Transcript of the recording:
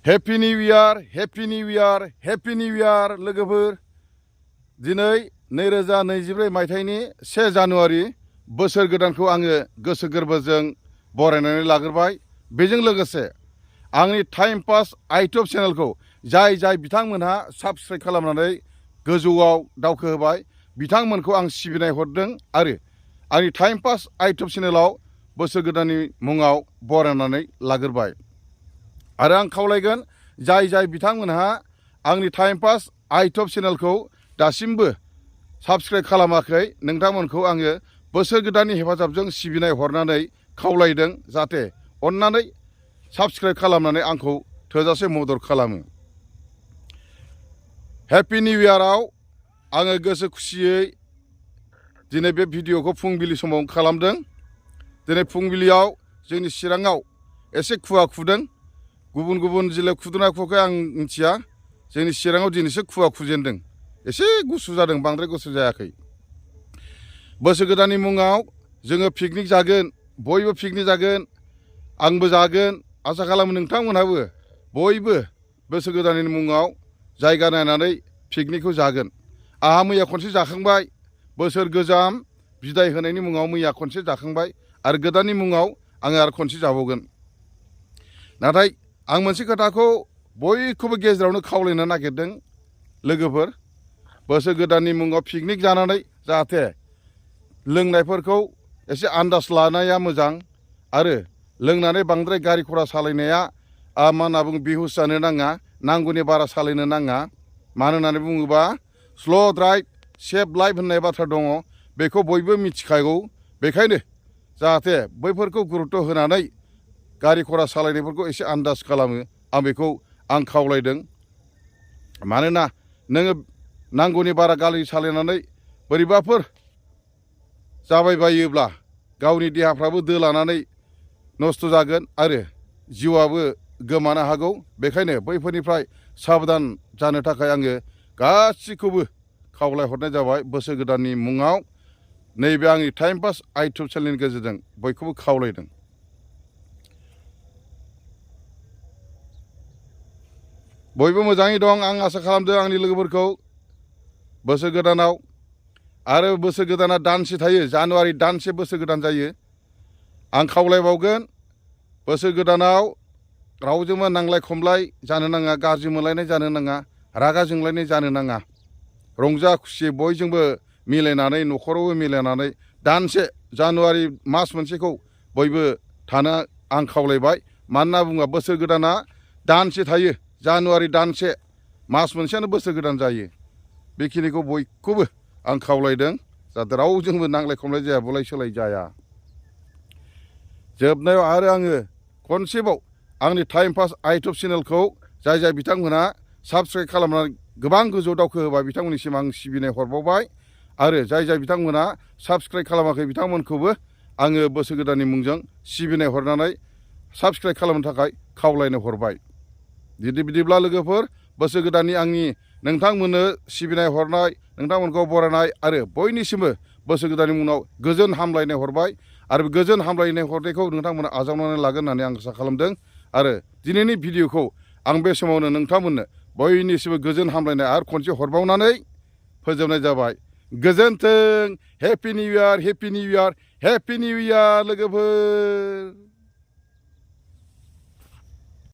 Happy new year, happy new year, happy new year लोगोफोर। दिनै 2024 मायथाइनि 1 जानुवारि बोसोर गोदानखौ आङो गोसो गोरबोजों बरायनानै लाग्रोबाय। बेजों लोगोसे आंनि टाइम पास आइटुब चेनेलखौ जाय बिथांमोनहा साबस्क्राइब खालामनानै गोजौआव दावखोहोबाय बिथांमोनखौ आं सिबिनाय हरदों आरो आंनि टाइम पास आइटुब चेनेलाव बोसोर गोदाननि मुङाव बरायनानै लाग्रोबाय। आरो आं खावलायगोन जाय बिथांमोनहा आंनि टाइम पास आइटुब चेनेलखौ दासिमबो साबस्क्राइब खालामाखै नोंथांमोनखौ आङो बोसोर गोदाननि हेफाजाबजों सिबिनाय हरनानै खावलायदों जाहाथे अननानै साबस्क्राइब खालामनानै आंखौ थोजासे मदद खालामो। हेपि निउ इयाराव आङो गोसो खुसियै दिनै बे भिडिअखौ फुंबिलि समाव खालामदों। दिनै फुंबिलियाव जोंनि चिराङाव एसे खुवा खुदों। गुबुन गुबुन जिल्लायाव खुदोंना खुवाखै आं मिथिया। जोंनि चिराङाव दिनैसो खुवा खुजेनदों। एसे गुसु जादों, बांद्राय गुसु जायाखै। बोसोर गोदाननि मुङाव जोङो पिकनिक जागोन, बयबो पिकनिक जागोन, आंबो जागोन। आसा खालामो नोंथांमोनहाबो बयबो बोसोर गोदाननि मुङाव जायगा नायनानै पिकनिकखौ जागोन। आंहा मैया खनसे जाखांबाय। बोसोर गोजाम बिदाय होनायनि मुङाव मैया खनसे जाखांबाय आरो गोदाननि मुङाव आङो आरो खनसे जाबावगोन। नाथाय आं मोनसे खोथाखौ बयखौबो गेजेरावनो खावलायनो नागिरदों लोगोफोर, बोसोर गोदाननि मुङाव पिकनिक जानानै जाहाथे लोंनायफोरखौ एसे आन्दाज लानाया मोजां आरो लोंनानै बांद्राय गारि घरा सालायनाया मा होनना बुङो बेहुस जानो नाङा, नांगौनि बारा सालायनो नाङा। मानो होननानै बुङोबा स्ल' ड्राइभ सेफ लाइफ होननाय बाथ्रा दङ, बेखौ बयबो मिथिखागौ। बेखायनो जाहाथे बैफोरखौ गुरुत्त' होनानै गारि घरा सालायनायफोरखौ एसे आन्दाज खालामो बेखौ आं खावलायदों। मानोना नोङो नांगौनि बारा गारि सालायनानै बोरैबाफोर जाबायबायोब्ला गावनि देहाफ्राबो दोलानानै नस्थ' जागोन आरो जिउआबो गोमानो हागौ। बेखायनो बैफोरनिफ्राय साबधान जानो थाखाय आङो गासिखौबो खावलायहरनाय जाबाय। बोसोर गोदाननि मुङाव नैबे आंनि टाइम पास आइटुब चेनेलनि गेजेरजों बयखौबो खावलायदों। बयबो मोजाङै दं आं आसा खालामदों आंनि लोगोफोरखौ। बोसोर गोदानाव आरो बोसोर गोदाना दानसे थायो, जानुवारि दानसे बोसोर गोदान जायो। आं खावलायबावगोन बोसोर गोदानाव रावजोंबो नांलाय खमलाय जानो नाङा, गाज्रि मोनलायनाय जानो नाङा, रागा जोंलायनाय जानो नाङा। रंजा खुसि बयजोंबो मिलायनानै न'खरावबो मिलायनानै दानसे जानुवारि मास मोनसेखौ बयबो थानो आं खावलायबाय। मानोना बुङोबा बोसोर गोदाना दानसे थायो, जानुवारि दानसे, मास मोनसेयानो बोसोर गोदान जायो। बेखिनिखौ बयखौबो आं खावलायदों जाहाथे रावजोंबो नांलाय खमलाय जाया, बुलाय सोलाय जाया। जोबनायाव आरो आङो खनसेबाव आंनि टाइम पास आइटुब चेनेलखौ जाय बिथांमोनहा साबस्क्राइब खालामनानै गोबां गोजौ दावखोहोबाय बिथांमोननिसिम आं सिबिनाय हरबावबाय। आरो जाय बिथांमोनहा साबस्क्राइब खालामाखै बिथांमोनखौबो आङो बोसोर गोदाननि मुंजों सिबिनाय हरनानै साबस्क्राइब खालामनो थाखाय खावलायनो हरबाय। बिदिब्ला लोगोफोर, बोसोर गोदाननि आंनि नोंथांमोननो सिबिनाय हरनाय, नोंथांमोनखौ बरायनाय आरो बयनिसिमबो बोसोर गोदाननि उनाव गोजोन हामलायनाय हरबाय। आरो गोजोन हामलायनाय हरनायखौ नोंथांमोना आजावनानै लागोन होननानै आं आसा खालामदों। आरो दिनैनि भिडिअखौ आं बे समावनो नोंथांमोननो बयनिसिमबो गोजोन हामलायनाय आरो खनसे हरबावनानै फोजोबनाय जाबाय। गोजोन्थों। Happy new year, happy new year, happy new year लोगोफोर।